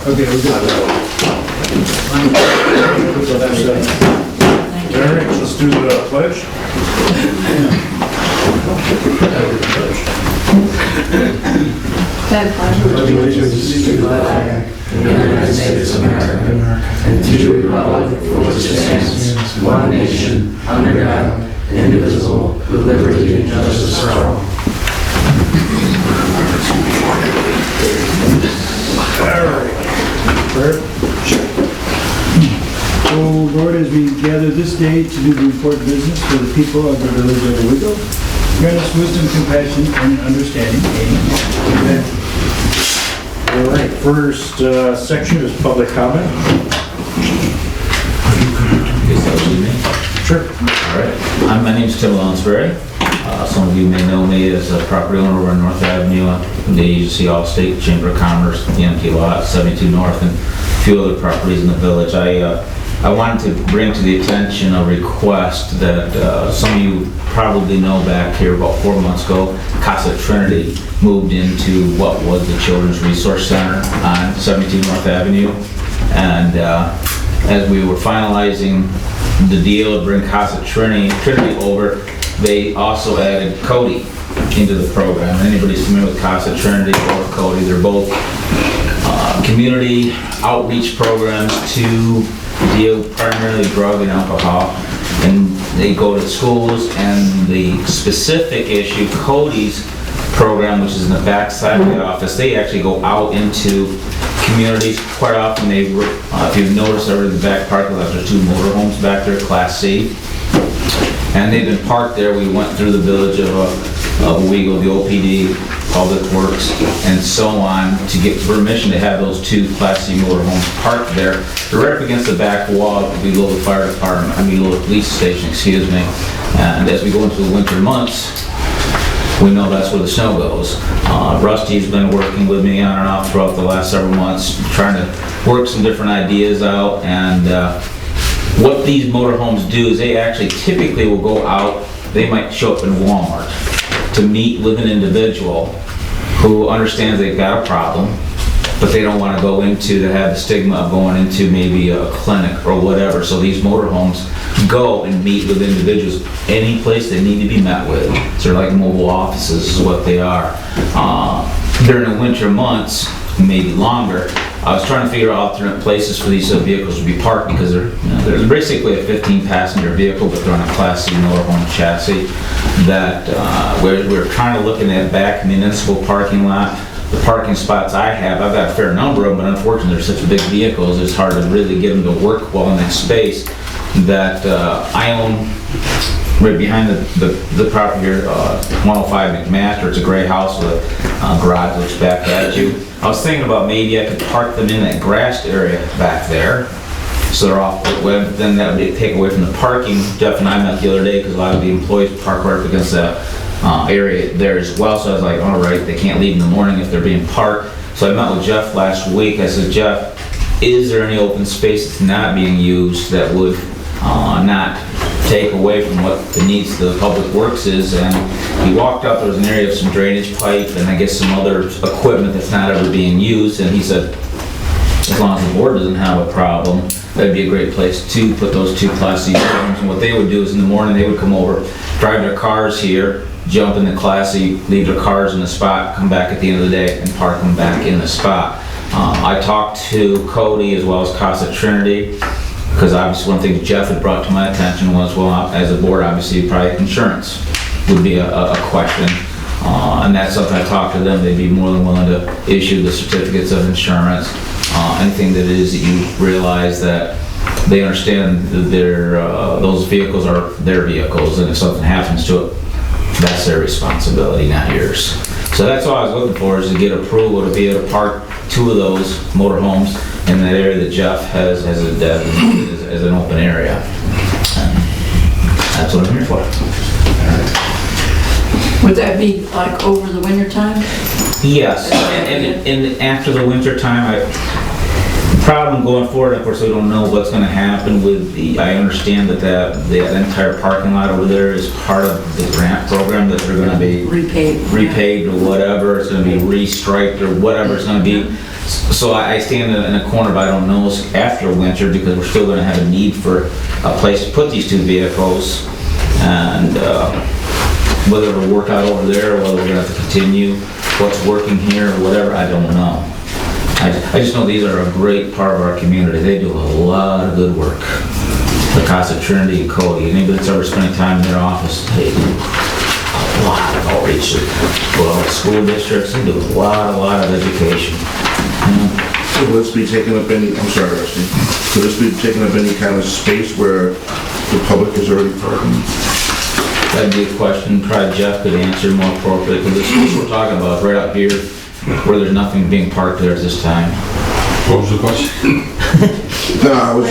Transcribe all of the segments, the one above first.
Okay, we're good. All right, let's do the pledge. Congratulations to the flag of the United States of America and to the republic for which it stands, one nation, under God, indivisible, with liberty and justice for all. So, Lord, as we gather this day to do the important business for the people of the village of Owego, grant us wisdom, compassion, and understanding. Amen. All right, first section is public comment. Sure. All right. My name's Tim Lonsberry. Some of you may know me as a property owner over on North Avenue, the agency Allstate Chamber of Commerce, the empty lot, 72 North, and a few other properties in the village. I wanted to bring to the attention a request that some of you probably know back here about 4 months ago. Casa Trinity moved into what was the Children's Resource Center on 72 North Avenue. And as we were finalizing the deal to bring Casa Trinity over, they also added Cody into the program. Anybody's familiar with Casa Trinity or Cody, they're both community outreach programs to deal primarily drug and alcohol. And they go to schools, and the specific issue, Cody's program, which is in the back side of the office, they actually go out into communities. Quite often they, if you've noticed over the back parking lot, there's 2 motorhomes back there, Class C. And they've been parked there. We went through the village of Owego, the OPD, Public Works, and so on to get permission to have those 2 Class C motorhomes parked there. They're right up against the back wall of the Owego Fire Department, Owego Police Station, excuse me. And as we go into the winter months, we know that's where the snow goes. Rusty's been working with me on and off throughout the last several months, trying to work some different ideas out. And what these motorhomes do is they actually typically will go out, they might show up in Walmart to meet with an individual who understands they've got a problem, but they don't want to go into, to have the stigma of going into maybe a clinic or whatever. So these motorhomes go and meet with individuals any place they need to be met with. So they're like mobile offices is what they are. During the winter months, maybe longer, I was trying to figure out alternate places for these vehicles to be parked, because they're basically a 15-passenger vehicle, but they're on a Class C motorhome chassis. That we're trying to look in that back municipal parking lot. The parking spots I have, I've got a fair number of them, but unfortunately they're such big vehicles, it's hard to really get them to work well in that space. That I own right behind the property here, 105 McMaster. It's a gray house with a garage that looks back at you. I was thinking about maybe I could park them in that grassed area back there, so they're off the web. Then that would be a take away from the parking. Jeff and I met the other day because a lot of the employees park right up against that area there as well. So I was like, all right, they can't leave in the morning if they're being parked. So I met with Jeff last week. I said, Jeff, is there any open space that's not being used that would not take away from what the needs of the public works is? And he walked up, there was an area of some drainage pipe and I guess some other equipment that's not ever being used, and he said, as long as the board doesn't have a problem, that'd be a great place to put those 2 Class C motorhomes. And what they would do is in the morning they would come over, drive their cars here, jump in the Class C, leave their cars in the spot, come back at the end of the day and park them back in the spot. I talked to Cody as well as Casa Trinity, because obviously one thing Jeff had brought to my attention was, well, as a board, obviously probably insurance would be a question. And that's something I talked to them, they'd be more than willing to issue the certificates of insurance. Anything that is that you realize that they understand that those vehicles are their vehicles, and if something happens to it, that's their responsibility, not yours. So that's all I was looking for, is to get approval to be able to park 2 of those motorhomes in that area that Jeff has as an open area. And that's what I'm here for. Would that be like over the winter time? Yes, and after the winter time, the problem going forward, of course, we don't know what's going to happen with I understand that the entire parking lot over there is part of the grant program that they're going to be repaved or whatever. It's going to be restriped or whatever it's going to be. So I stand in a corner, but I don't know after winter because we're still gonna have a need for a place to put these two vehicles. And whether it'll work out over there, or whether we're gonna have to continue, what's working here, or whatever, I don't know. I just know these are a great part of our community. They do a lot of good work. The Casa Trinity and Cody, anybody that's ever spent time in their office, they do a lot of outreach. Well, school districts, they do a lot of education. So will this be taking up any, I'm sorry, Rusty, will this be taking up any kind of space where the public is already parking? That'd be a question probably Jeff could answer more appropriately, because this is what we're talking about, right up here, where there's nothing being parked there at this time. What was the question? No, I was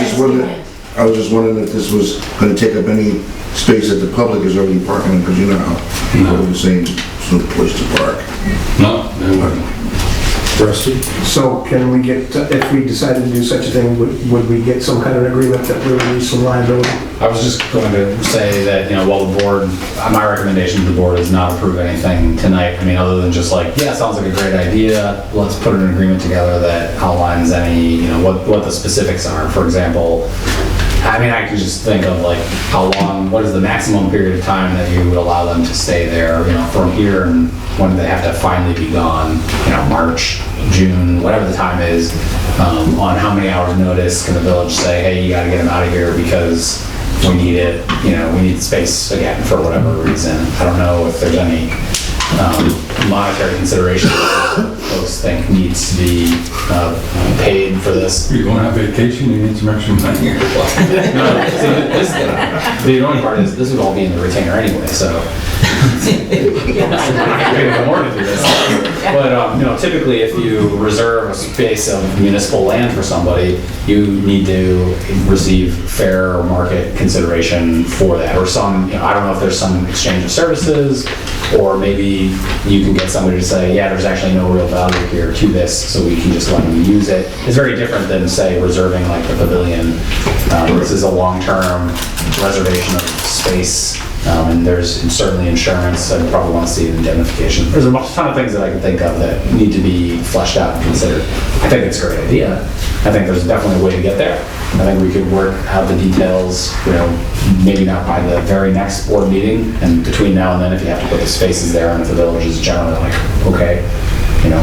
just wondering if this was gonna take up any space that the public is already parking, because you know how people are saying it's no place to park. No, they weren't. Rusty? So can we get, if we decided to do such a thing, would we get some kind of agreement that we release some liability? I was just going to say that, while the board, my recommendation to the board is not approve anything tonight. I mean, other than just like, yeah, sounds like a great idea. Let's put an agreement together that outlines any, what the specifics are. For example, I mean, I could just think of like how long, what is the maximum period of time that you would allow them to stay there, from here, and when do they have to finally be gone, March, June, whatever the time is, on how many hours notice can the village say, hey, you gotta get them out of here because we need it, we need space again for whatever reason. I don't know if there's any monetary consideration that folks think needs to be paid for this. You're going on vacation, you need some extra money. No, see, the only part is this would all be in the retainer anyway, so. More to do this. But typically, if you reserve a space of municipal land for somebody, you need to receive fair market consideration for that, or some. I don't know if there's some exchange of services, or maybe you can get somebody to say, yeah, there's actually no real value here to this, so we can just let them use it. It's very different than, say, reserving like the pavilion. This is a long-term reservation of space. And there's certainly insurance. I'd probably want to see an indemnification. There's a ton of things that I can think of that need to be fleshed out and considered. I think it's a great idea. I think there's definitely a way to get there. I think we could work out the details, maybe not by the very next board meeting. And between now and then, if you have to put the spaces there, and if the village is generally like, okay, we can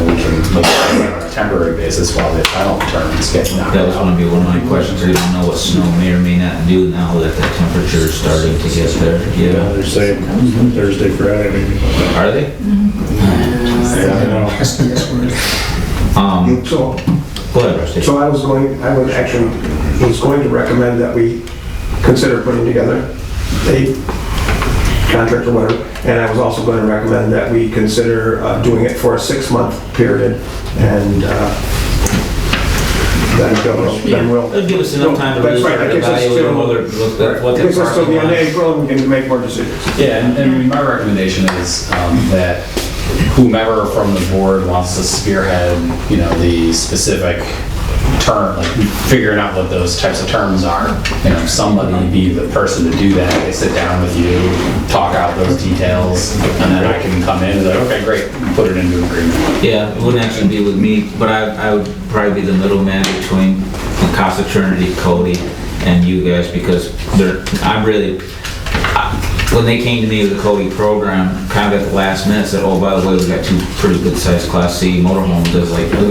make it on a temporary basis while the final returns get knocked That was out. going to be one of my questions. I don't know what snow may or may not do now that the temperature is starting to get there. Yeah, they're saying Thursday, Friday, maybe. Are they? I don't know. So, Go ahead, Rusty. so I was going to recommend that we consider putting together a contract or whatever, and I was also going to recommend that we consider doing it for a 6-month period, and then we'll. It'll give us enough time to That's really right, that gives us evaluate till- what It the gives us till the end of parking April, and we can make more decisions. Yeah, and my recommendation is that whomever from the board wants to spearhead, the specific term, like figuring out what those types of terms are, somebody be the person to do that. They sit down with you, talk out those details, and then I can come in and like, okay, great, put it into agreement. Yeah, it wouldn't actually be with me, but I would probably be the middleman between Casa Trinity, Cody, and you guys, because when they came to me with the Cody program, kind of at the last minute, said, oh, by the way, we got 2 pretty good sized Class C motorhomes. I was like, where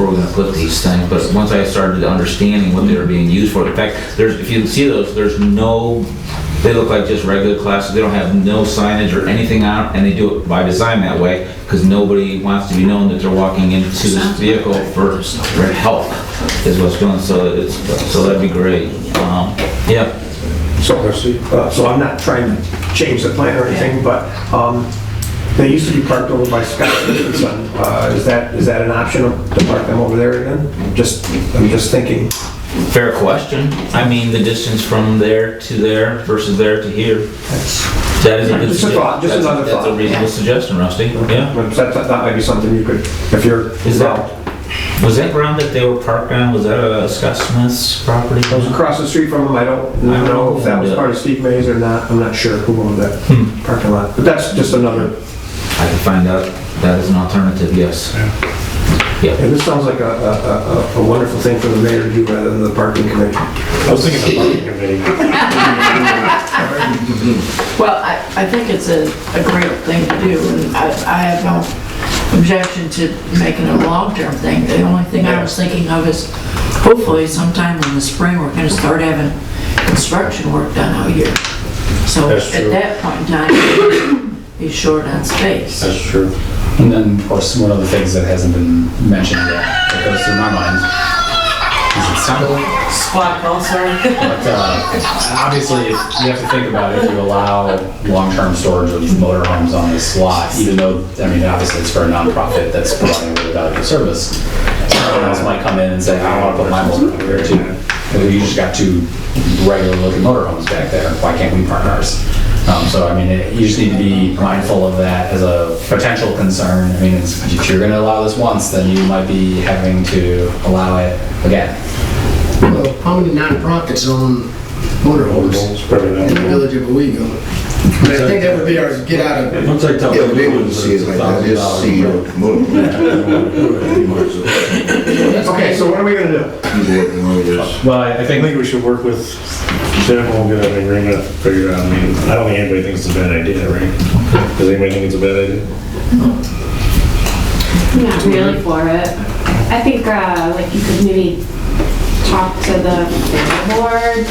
are we gonna put these things? But once I started understanding what they were being used for, in fact, if you see those, they look like just regular classes. They don't have no signage or anything on it, and they do it by design that way, because nobody wants to be known that they're walking into this vehicle for help, is what's going on. So that'd be great. Yeah. So I'm not trying to change the plan or anything, but they used to be parked over by Scott and Son. Is that an option to park them over there again? I'm just thinking. Fair question. I mean, the distance from there to there versus there to here. That is a good Just a thought, just another thought. That's a reasonable suggestion, Rusty. Yeah. That might be something you could, if you're involved. Was that ground that they were parked on, was that a Scott Smith's property? I was across the street from them. I don't know if that was part of Steve Mays or not. I'm not sure who owned that parking lot. But that's just another. I can find out. That is an alternative, yes. Yeah. And this sounds like a wonderful thing for the mayor to do rather than the parking committee. I was thinking the parking committee. Well, I think it's a great thing to do, and I have no objection to making it a long-term thing. The only thing I was thinking of is hopefully sometime in the spring, we're gonna start having construction work done out here. So That's at true. that point in time, he's short on space. That's true. And then, of course, one of the things that hasn't been mentioned yet, that goes through my mind, is it sounded like Squad call, sorry. But obviously, you have to think about it, if you allow long-term storage of motorhomes on this lot, even though, I mean, obviously it's for a nonprofit that's providing a really valuable service. Someone else might come in and say, I want to put my motorhome here too. And you just got two regular-looking motorhomes back there, why can't we park ours? So, I mean, you just need to be mindful of that as a potential concern. I mean, if you're gonna allow this once, then you might be having to allow it again. Well, how many nonprofits own motorhomes It's probably in the not. village of Owego? I mean, I think that would be our get out of, Once I tell Yeah, them. but they wouldn't see it like that, they just see your motor. Okay, so what are we gonna do? Well, I I think, think we should work with Jim, we'll get an agreement figured out. I mean, I don't think anybody thinks it's a bad idea, right? Does anybody think it's a bad idea? Not really for it. I think, like, you could maybe talk to the fair board,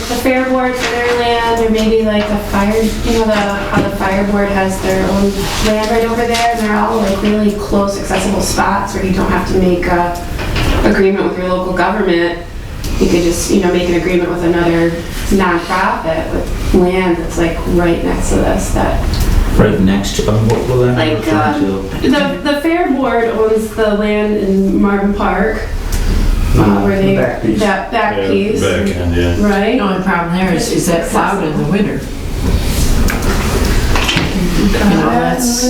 the fair board for their land, or maybe like the fire, you know, how the fire board has their own land right over there, and they're all like really close, accessible spots where you don't have to make a agreement with your local government. You could just, you know, make an agreement with another nonprofit with land that's like right next to this, that Right next to, what will that like, refer to? the fair board owns the land in Marvin Park, where they, The back piece. that back Yeah, piece, back end, yeah. The right? only problem there is that plowed in the winter. You know, that's,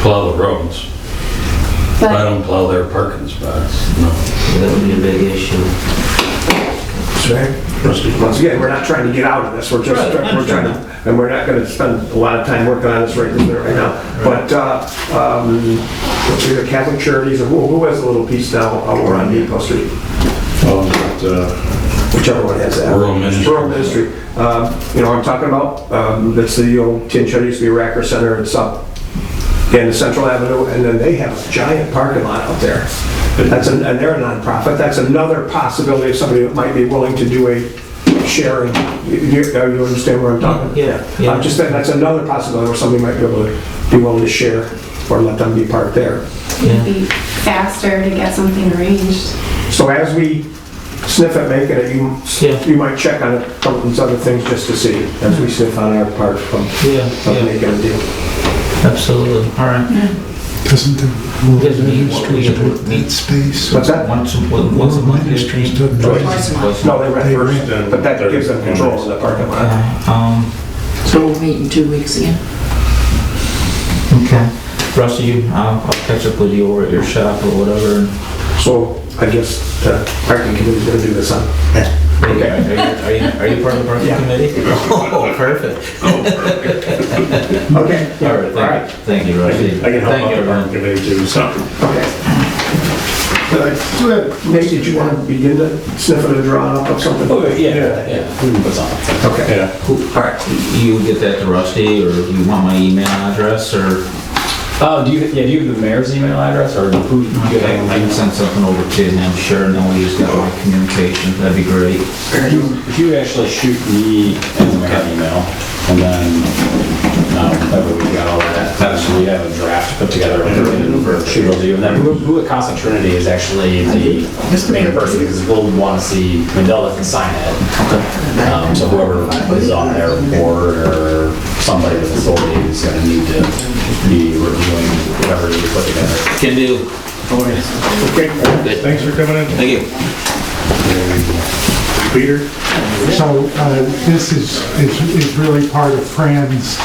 Plow the roads. I But, don't plow their parking spots, no. That would be a big issue. Once again, we're not trying to get out of this, we're just, we're trying to, and we're not gonna spend a lot of time working on this right now. But, either Catholic Charities, or who has a little piece now over on Depot Street? Whichever one has that. Rural Ministry. Rural Ministry. You know what I'm talking about? That's the old tin shed, used to be a Racker Center, it's up in Central Avenue, and then they have a giant parking lot out there. That's and they're a nonprofit. That's another possibility of somebody that might be willing to do a sharing. You understand where I'm talking? Yeah, yeah. I'm just saying that's another possibility where somebody might be able to be willing to share or let them be parked there. it'd be faster to get something arranged. So as we sniff at making it, Yeah. you might check on a couple of these other things just to see as we sniff on our part of Yeah, making a deal. absolutely. All right. Doesn't the Does it mean what we- district need space? What's that? Once a month. District doesn't- twice a month. No, they rent They first, rent. but that gives them control of the parking lot. so we'll meet in 2 weeks again. Okay. Rusty, I'll catch up with you over at your shop or whatever. and- So I guess the parking committee's gonna do this, huh? Okay, are you part of the parking Yeah. committee? Oh, perfect. Okay. All right, thank you, Rusty. I can help Thank out you, the parking everyone. committee too, so. Okay. Nate, did you want to begin to sniff at a drawing up of something? oh, yeah, what's on? Okay. Yeah. All right. You get that to Rusty, or you want my email address, or? Do you have the mayor's email address, or who? I can send something over to him, sure, no, he's got my communication, that'd be great. If you actually shoot me an email, and then, that way we got all that, so we have a draft put together, for shoot will do, and then who at Casa Trinity is actually the main person, because we'll want to see, I mean, they'll let them sign it. So whoever is on their board, or somebody with authority is gonna need to be reviewing whatever you put together. Can do. Okay, thanks for coming in. Thank you. Peter? So this is really part of Fran's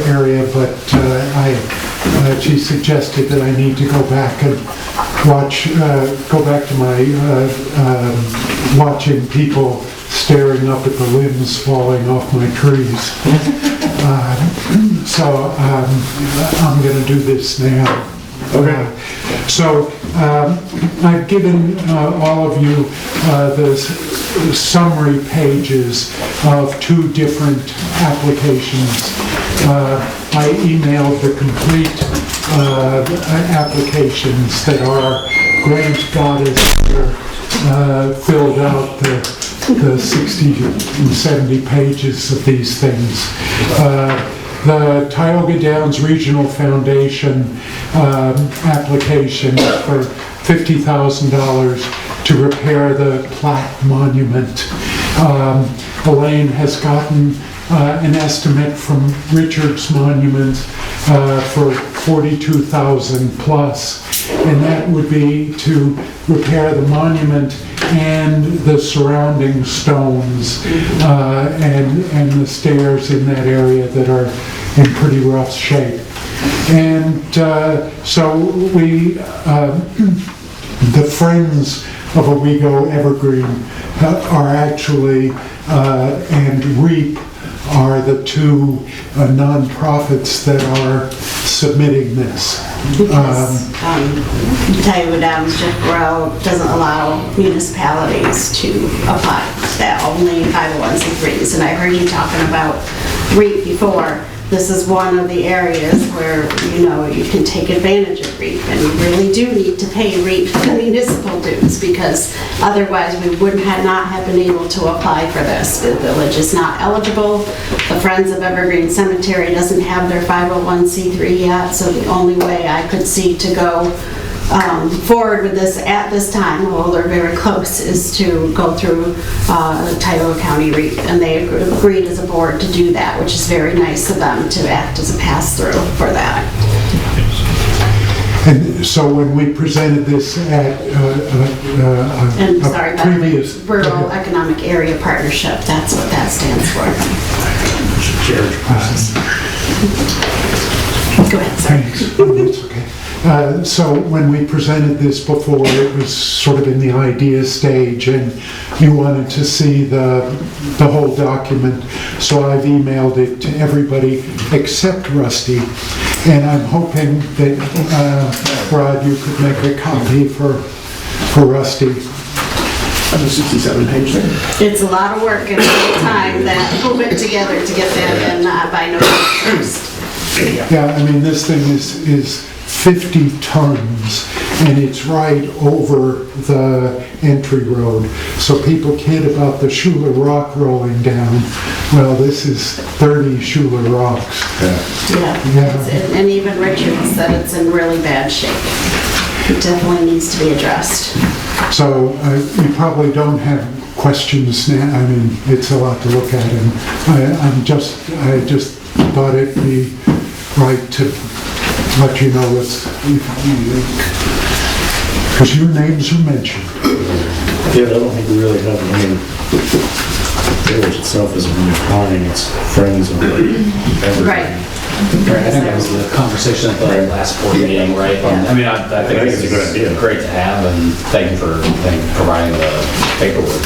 area, but she suggested that I need to go back and go back to my watching people staring up at the limbs falling off my trees. So I'm going to do this now. Okay. So I've given all of you the summary pages of 2 different applications. I emailed the complete applications that our grant goddess filled out the 60 and 70 pages of these things. The Tioga Downs Regional Foundation application for $50,000 to repair the plaque monument. Elaine has gotten an estimate from Richards Monument for $42,000 plus, and that would be to repair the monument and the surrounding stones and the stairs in that area that are in pretty rough shape. And so we, the Friends of Owego Evergreen are actually, and REAP are the 2 nonprofits that are submitting this. Because Tioga Downs Jeff Burrell doesn't allow municipalities to apply that, only 501c3s. And I heard you talking about REAP before. This is one of the areas where, you know, you can take advantage of REAP, and you really do need to pay REAP municipal dues, because otherwise we would not have been able to apply for this. The village is not eligible. The Friends of Evergreen Cemetery doesn't have their 501c3 yet, so the only way I could see to go forward with this at this time, although they're very close, is to go through Tioga County REAP, and they agreed as a board to do that, which is very nice of them to act as a pass-through for that. And so when we presented this at And sorry, by the way, previous... Rural Economic Area Partnership, that's what that stands for. Go ahead, sorry. Thanks. Oh, that's okay. So when we presented this before, it was sort of in the idea stage, and you wanted to see the whole document. So I've emailed it to everybody except Rusty, and I'm hoping that Rod, you could make a copy for Rusty. On the 67-page thing. It's a lot of work and a lot of time that pulled it together to get that in by November 1st. Yeah, I mean, this thing is 50 tons, and it's right over the entry road. So people kid about the Schuler Rock rolling down. Well, this is 30 Schuler Rocks. Yeah. And even Richard said it's in really bad shape. It definitely needs to be addressed. So you probably don't have questions now. I mean, it's a lot to look at, and I just thought it'd be right to let you know it's, because your names are mentioned. Yeah, I don't think we really have, I mean, the village itself isn't really applying, it's Friends of Evergreen. Right. Right, I think that was the conversation at the last board meeting, right? I mean, I think it's a good idea. Great to have, and thank you for providing the paperwork.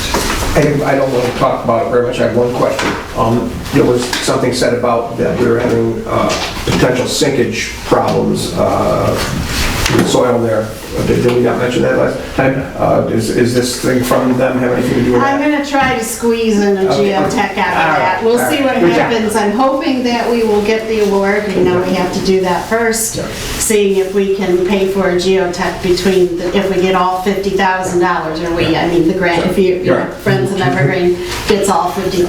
I don't want to talk about it very much. I have one question. There was something said about that we were having potential sinkage problems with soil there. Did we not mention that last time? Is this thing from them have anything to do with I'm that? going to try to squeeze in a geotech out of that. We'll see what Good job. happens. I'm hoping that we will get the award. We know we have to do that first. Seeing if we can pay for a geotech between, if we get all $50,000, or I mean the grant, if you know, Friends of Evergreen gets all $50,000,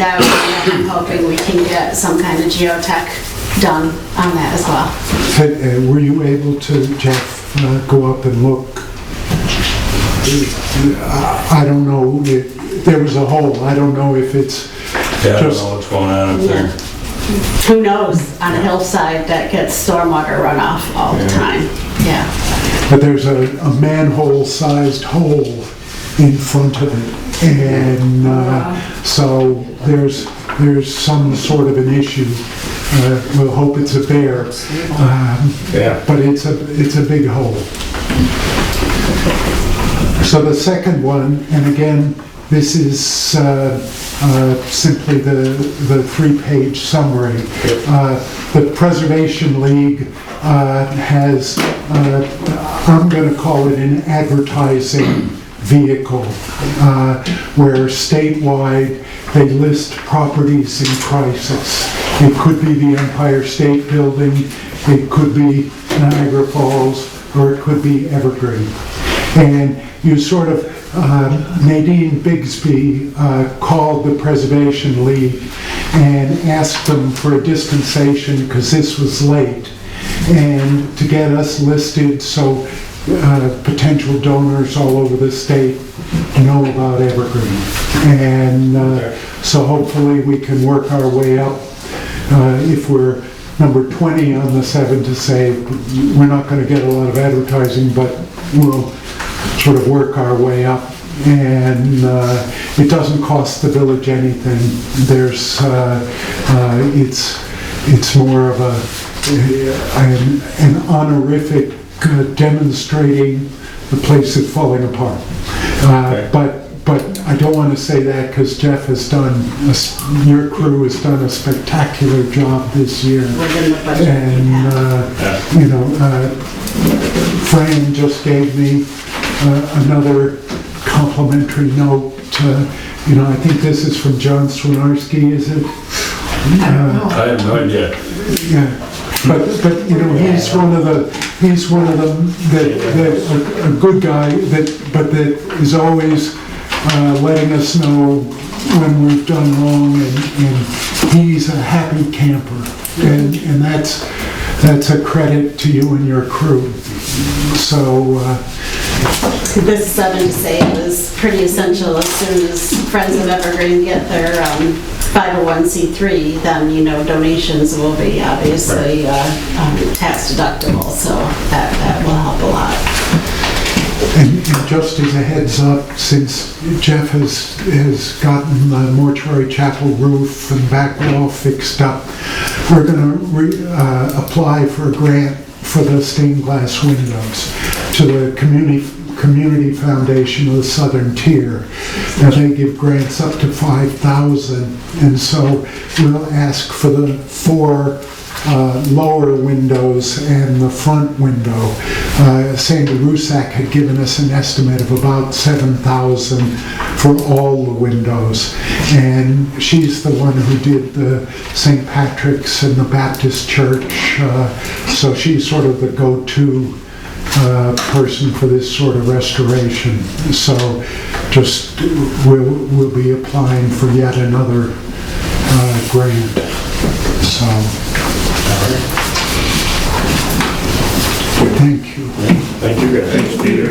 I'm hoping we can get some kind of geotech done on that as well. Were you able to, Jeff, go up and look? I don't know, there was a hole. I don't know if it's Yeah, I don't just... know what's going on up there. Who knows, on a hillside that gets stormwater runoff all the time. Yeah. But there's a manhole-sized hole in front of it, and so there's some sort of an issue. We'll hope it's a bear, but it's a big hole. So the second one, and again, this is simply the 3-page summary. The Preservation League has I'm going to call it an advertising vehicle, where statewide they list properties and prices. It could be the Empire State Building, it could be Niagara Falls, or it could be Evergreen. And you sort of, Nadine Bigsby called the Preservation League and asked them for a dispensation because this was late, and to get us listed so potential donors all over the state know about Evergreen. And so hopefully we can work our way up. If we're number 20 on the 7 to say, we're not going to get a lot of advertising, but we'll sort of work our way up. And it doesn't cost the village anything. There's, it's more of an honorific demonstrating the place is falling apart. But I don't want to say that because Jeff has done, your crew has done a spectacular job this year. Within the budget. And, you know, Fran just gave me another complimentary note. You know, I think this is from John Swinarski, is it? I have no idea. Yeah. But you know, he's one of them that a good guy but that is always letting us know when we've done wrong, and he's a happy camper, and that's a credit to you and your crew. So This 7 to say is pretty essential. As soon as Friends of Evergreen get their 501c3, then, you know, donations will be obviously tax deductible, so that will help a lot. And just as a heads up, since Jeff has gotten the mortuary chapel roof and back wall fixed up, we're going to apply for a grant for the stained glass windows to the Community Foundation of the Southern Tier. Now they give grants up to $5,000, and so we'll ask for the 4 lower windows and the front window. Sandy Rusak had given us an estimate of about $7,000 for all the windows, and she's the one who did the St. Patrick's and the Baptist Church, so she's sort of the go-to person for this sort of restoration. So just we'll be applying for yet another grant. So thank you. Thank you guys. Thanks, Peter.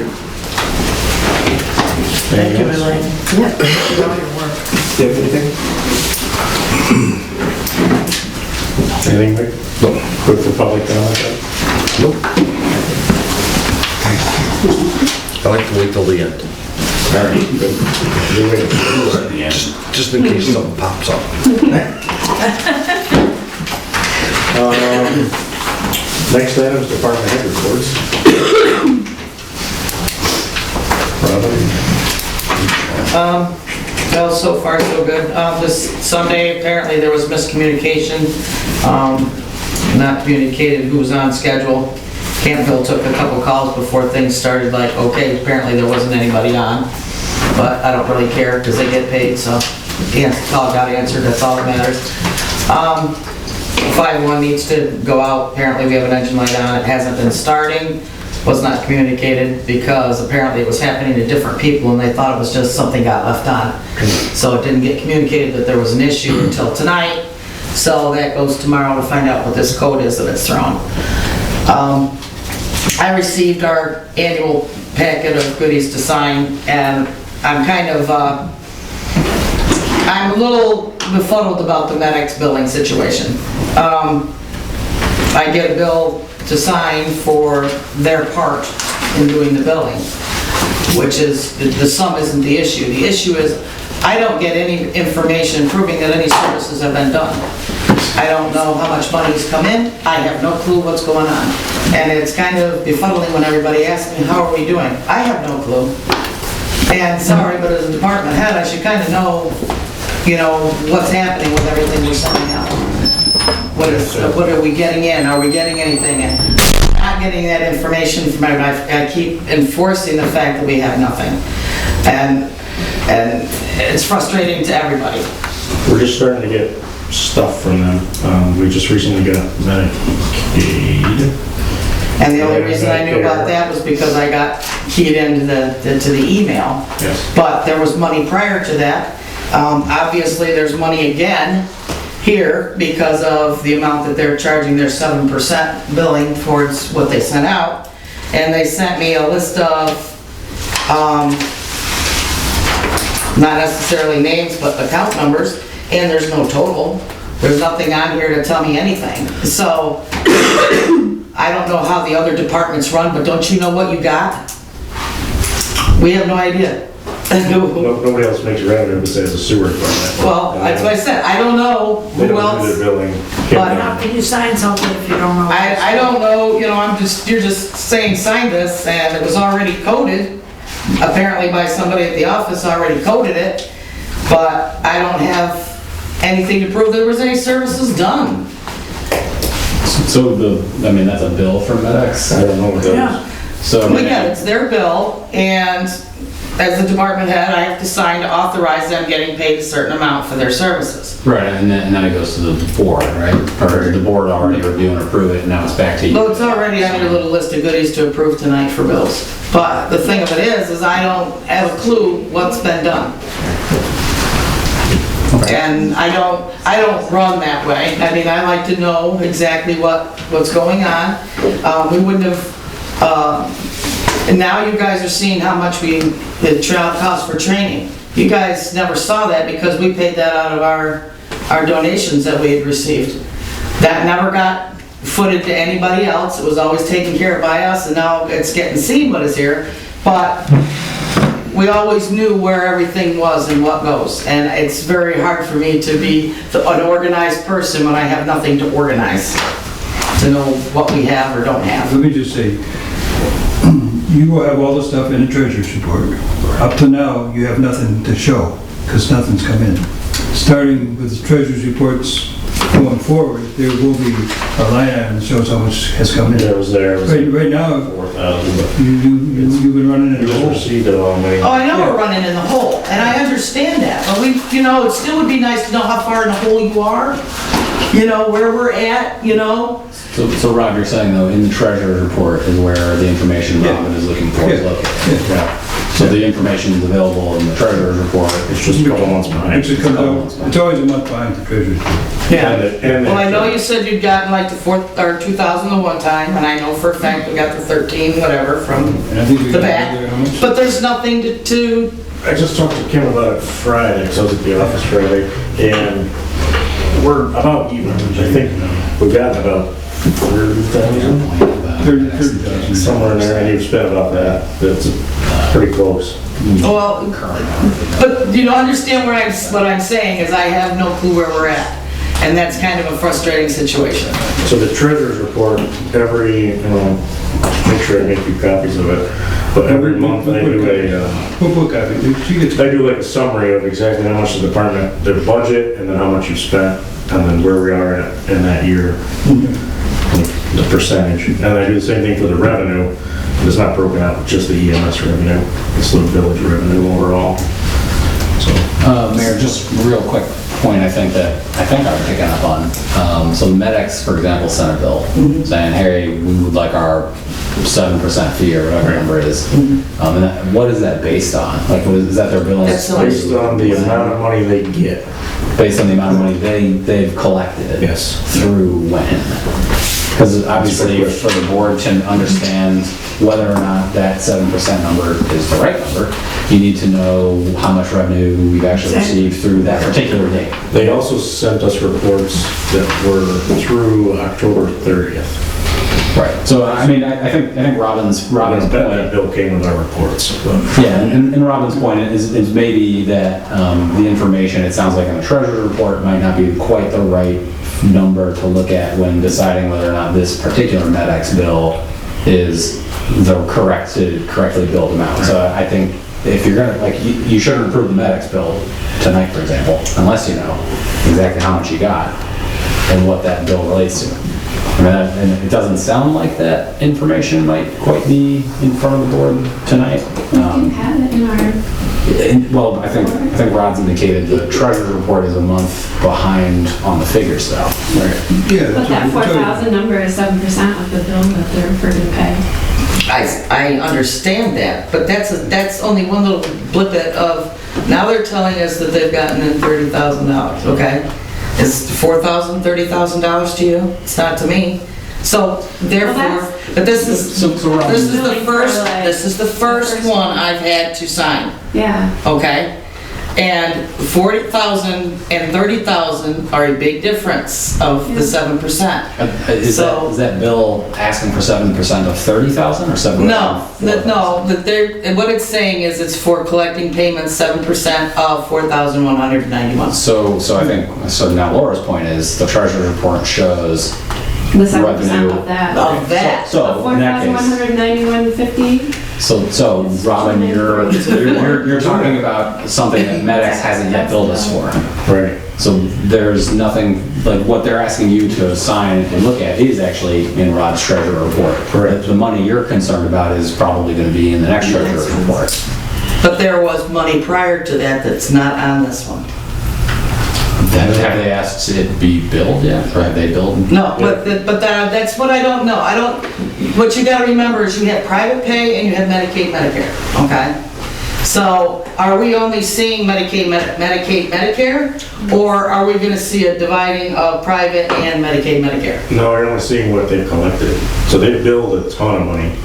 Thank you, Elaine. Yeah, for all your work. Do you have anything? Anything, Rick? No. Quick for public comment? Nope. I like to wait till the end. All right, good. You wait at the end. Just in case something pops up. Next item is department head reports. Well, so far so good. This Sunday, apparently there was miscommunication. Not communicated who was on schedule. Campbell took a couple calls before things started, like, okay, apparently there wasn't anybody on. But I don't really care because they get paid, so the call got answered, that's all that matters. 5-1 needs to go out. Apparently we have an engine light on. It hasn't been starting. Was not communicated because apparently it was happening to different people and they thought it was just something got left on. So it didn't get communicated that there was an issue until tonight. So that goes tomorrow to find out what this code is that it's thrown. I received our annual packet of goodies to sign, and I'm kind of, I'm a little befuddled about the medics billing situation. I get a bill to sign for their part in doing the billing, which is, the sum isn't the issue. The issue is I don't get any information proving that any services have been done. I don't know how much money's come in. I have no clue what's going on. And it's kind of befuddling when everybody asks me, how are we doing? I have no clue. And sorry, but as a department head, I should kind of know, you know, what's happening with everything we're sending out. What are we getting in? Are we getting anything in? not getting that information from everybody. I keep enforcing the fact that we have nothing. And it's frustrating to everybody. We're just starting to get stuff from them. We just recently got Medicaid. And the only reason I knew about that was because I got keyed into the email. Yes. But there was money prior to that. Obviously, there's money again here because of the amount that they're charging their 7% billing towards what they sent out. And they sent me a list of, not necessarily names, but account numbers, and there's no total. There's nothing on here to tell me anything. So, I don't know how the other departments run, but don't you know what you got? We have no idea. Nobody else makes revenue besides the sewer department. Well, that's what I said, I don't know They who don't do else. their billing. But How can you sign something if you don't know? I don't know, you know, you're just saying sign this, and it was already coded. Apparently by somebody at the office already coded it, but I don't have anything to prove there was any services done. So that's a bill from MedX? I don't know what that Yeah. is. So, Well, yeah, it's their bill, and as the department head, I have to sign to authorize them getting paid a certain amount for their services. right, and then it goes to the board, right? Or the board already review and approve it, and now it's back to you. Well, it's already on your little list of goodies to approve tonight for bills. But the thing of it is I don't have a clue what's been done. And I don't run that way. I mean, I like to know exactly what's going on. We wouldn't have, and now you guys are seeing how much the trial costs for training. You guys never saw that because we paid that out of our donations that we had received. That never got footed to anybody else. It was always taken care of by us, and now it's getting seen what is here. But we always knew where everything was and what goes. And it's very hard for me to be an organized person when I have nothing to organize, to know what we have or don't have. Let me just say, you will have all the stuff in the treasurer's report. Up to now, you have nothing to show, because nothing's come in. Starting with the treasurer's reports going forward, there will be a line item that shows how much has come in. It was there. It was Right now, 4,000, but you've been running in we the just hole. received it all, May. Oh, I know we're running in the hole, and I understand that, but it still would be nice to know how far in the hole you are, where we're at, So Rob, you're saying though, in the treasurer's report is where the information Robin is looking for is Yeah. located? Yeah. So the information is available in the treasurer's report, It's just a couple months behind. Actually, it comes out, it's always a month behind the treasurer's report. And Well, I know you said you'd gotten like the 2,000 the one time, and I know for a fact we got the 13, whatever, from And I think we the got back. there, how much? But there's nothing to, I just talked to Kim about it Friday, because I was at the office Friday, and we're about even. I think we've gotten about 30,000, 30,000. somewhere in there, and you've spent about that. That's pretty close. well, but you don't understand what I'm saying is I have no clue where we're at. And that's kind of a frustrating situation. So the treasurer's report, make sure I make you copies of it, but every month I do We'll copy. She gets I do like a summary of exactly how much the department, their budget, and then how much you spent, and then where we are in that year, the percentage. And I do the same thing for the revenue. It's not broken out, just the EMS revenue. It's the village revenue overall. So, Mayor, just real quick point I think I'm picking up on. So MedX, for example, sent a bill saying, hey, we would like our 7% fee or whatever number it is. And what is that based on? Like, is that their billing? That's based on the amount of money they get. Based on the amount of money they've collected? Yes. Through when? Because obviously for the board to understand whether or not that 7% number is the right number, you need to know how much revenue we've actually received through that particular date. They also sent us reports that were through October 30th. Right. So, I mean, I think Robin's That point, bill came with our reports. But yeah, and Robin's point is maybe that the information, it sounds like in the treasurer's report, might not be quite the right number to look at when deciding whether or not this particular MedX bill is the correctly billed amount. So I think if you're gonna, you shouldn't approve the MedX bill tonight, for example, unless you know exactly how much you got and what that bill relates to. And it doesn't sound like that information might quite be in front of the board tonight. You had it in our, Well, I think Rod's indicated the treasurer's report is a month behind on the figures though. Right. Yeah. but that 4,000 number is 7% of the bill that they're referred to pay. I understand that, but that's only one little blip of, now they're telling us that they've gotten in $30,000, okay? Is $4,000, $30,000 to you? It's not to me. So therefore, but this is the first one I've had to sign, Yeah. okay? And 40,000 and 30,000 are a big difference of the 7%. Is that bill asking for 7% of 30,000 or 7%? No, what it's saying is it's for collecting payments 7% of 4,191. So I think, so now Laura's point is the treasurer's report shows The 7% revenue. of that. Of that. So in that case, 4,191.50. so Robin, you're talking about something that MedX hasn't yet billed us for. Right. So there's nothing, like what they're asking you to sign and look at is actually in Rod's treasurer report. Correct. The money you're concerned about is probably going to be in the next treasurer's report. But there was money prior to that that's not on this one. Have they asked it be billed yet, or have they billed? No, but that's what I don't know. What you gotta remember is you have private pay and you have Medicaid, Medicare, okay? So are we only seeing Medicaid, Medicare? Or are we gonna see a dividing of private and Medicaid, Medicare? No, we're only seeing what they've collected. So they billed a ton of money.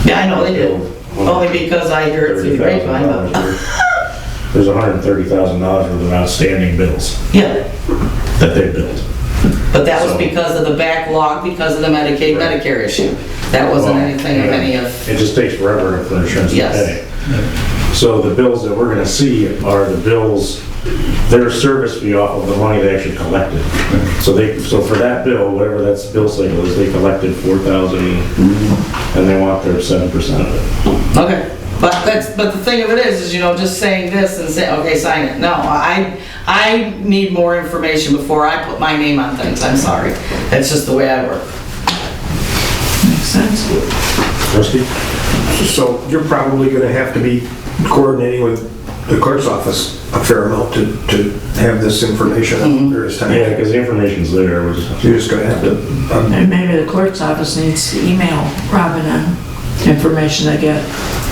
Yeah, I know they did. Only because I hear it through the grapevine. but- There's $130,000 worth of outstanding bills Yeah, that they billed. but that was So- because of the backlog, because of the Medicaid, Medicare issue. That wasn't Well, anything of yeah, any of, It just takes forever for insurance to Yes. pay. So the bills that we're gonna see are the bills, their service fee off of the money they actually collected. So for that bill, whatever that bill cycle is, they collected 4,000 and they want their 7% of it. okay. But the thing of it is, just saying this and say, okay, sign it. No, I need more information before I put my name on things. I'm sorry. That's just the way I work. Makes sense. Rusty? So you're probably gonna have to be coordinating with the clerk's office a fair amount to have this information at various times. Yeah, because the information's there. We're just- You're just gonna have to, And maybe the clerk's office needs to email Robin on information they get.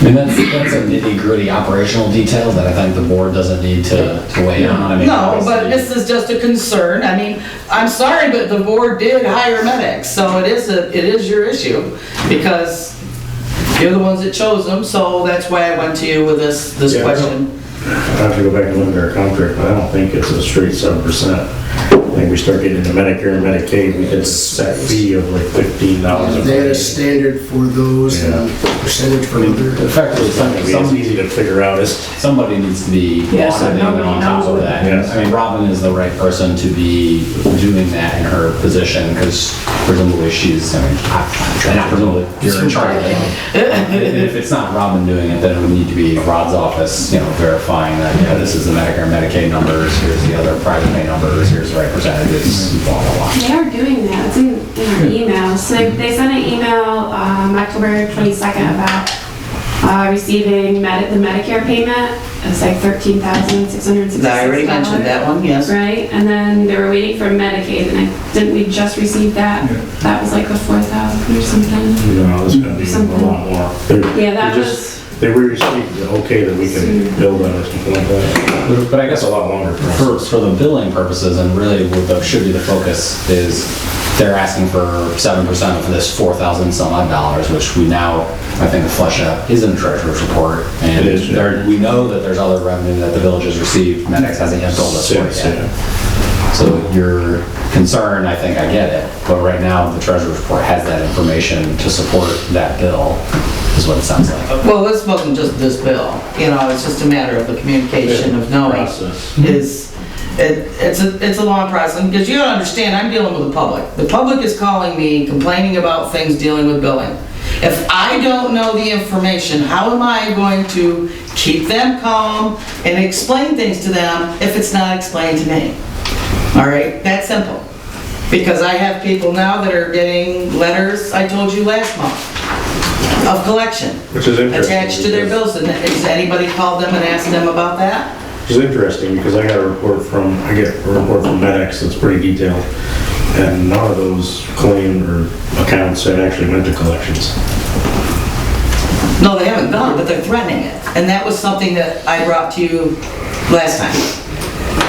I mean, that's a nitty-gritty operational detail that I think the board doesn't need to weigh in on. I mean, No, but obviously- this is just a concern. I mean, I'm sorry, but the board did hire medics, so it is your issue because you're the ones that chose them, so that's why I went to you with this Yeah, question. I have to go back and look at our contract, but I don't think it's a straight 7%. I think we start getting into Medicare and Medicaid, we get a set fee of like $15 a They had a month. standard for those and percentage for other. Effectively, It's easy to figure out is, somebody needs to be Yes, auditing nobody on top knows of what- that. Yes. I mean, Robin is the right person to be doing that in her position, because presumably she's, not presumably, you're in charge of it. And if it's not Robin doing it, then it would need to be Rod's office, verifying that, this is the Medicare and Medicaid numbers, here's the other private pay numbers, here's the right percentages, blah, blah, blah. They are doing that. It's in our emails. So they sent an email October 22nd about receiving the Medicare payment. It's like $13,666. I already mentioned that one, yes. Right, and then they were waiting for Medicaid, and didn't we just receive that? That was like the 4,000 or something. it's gonna be a lot more. Yeah, that They just- was- They received the okay that we can build on or something like that. But I guess That's a lot longer process. for the billing purposes, and really what should be the focus is they're asking for 7% of this 4,000 some odd dollars, which we now, I think, flesh out is in the treasurer's report. And It is, yeah. we know that there's other revenue that the village has received. MedX hasn't yet told us for it Six, yet. So your concern, I think I get it, but right now the treasurer's report has that information to support that bill, is what it sounds like. Well, this wasn't just this bill, it's just a matter of the communication of knowing. It's a long process, because you gotta understand, I'm dealing with the public. The public is calling me, complaining about things dealing with billing. If I don't know the information, how am I going to keep them calm and explain things to them if it's not explained to me? All right, that's simple. Because I have people now that are getting letters, I told you last month, of collection. Which is interesting. Attached to their bills, and has anybody called them and asked them about that? Which is interesting, because I get a report from MedX that's pretty detailed, and none of those claim or accounts had actually went to collections. No, they haven't gone, but they're threatening it. And that was something that I brought to you last time.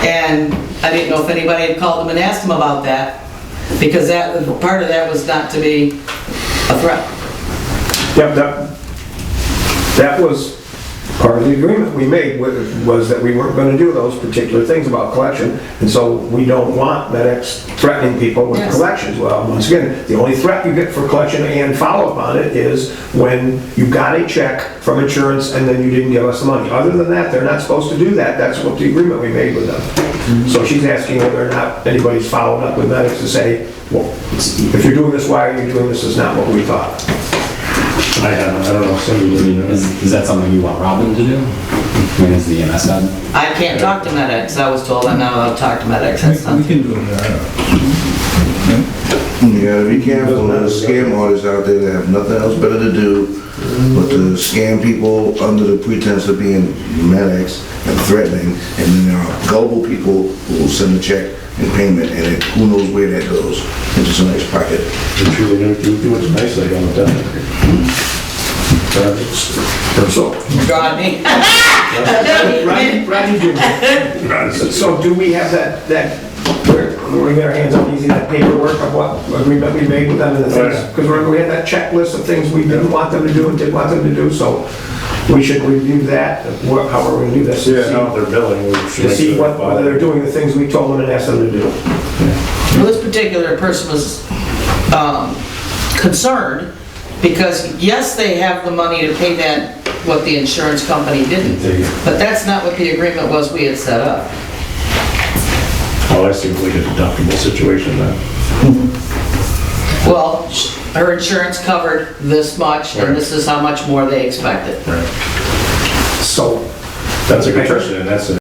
And I didn't know if anybody had called them and asked them about that, because that, part of that was not to be a threat. Yep, that was part of the agreement we made, was that we weren't gonna do those particular things about collection, and so we don't want MedX threatening people with Yes. collections. Well, once again, the only threat you get for collection and follow-up on it is when you got a check from insurance and then you didn't give us the money. Other than that, they're not supposed to do that. That's what the agreement we made with them. So she's asking whether or not anybody's followed up with MedX to say, well, if you're doing this, why are you doing this? Is not what we thought. I haven't, I don't know, somebody, Is that something you want Robin to do? I mean, is the EMS guy? I can't talk to MedX. I was told I'm not allowed to talk to MedX. That's We not. can do that. You gotta be careful, there's scam artists out there that have nothing else better to do but to scam people under the pretense of being MedX and threatening, and then there are gullible people who will send a check in payment, and then who knows where that goes, into somebody's pocket. I'm sure they're gonna do what's nice, they don't tell me. So, Rodney. Rodney Jr. So do we have that, where we get our hands on easy, that paperwork of what agreement we made with them and the things? Because remember, we had that checklist of things we didn't want them to do and did want them to do, so we should review that. How are we gonna do this? Yeah, now they're billing, we should To make see sure whether they're doing the things we told them and asked them to do. Well, this particular person was concerned because, yes, they have the money to pay that, what the insurance company didn't. But that's not what the agreement was we had set up. Oh, I see, like a deductible situation then. Well, her insurance covered this much, and this is how much more they expected. Right. So That's a good question, and that's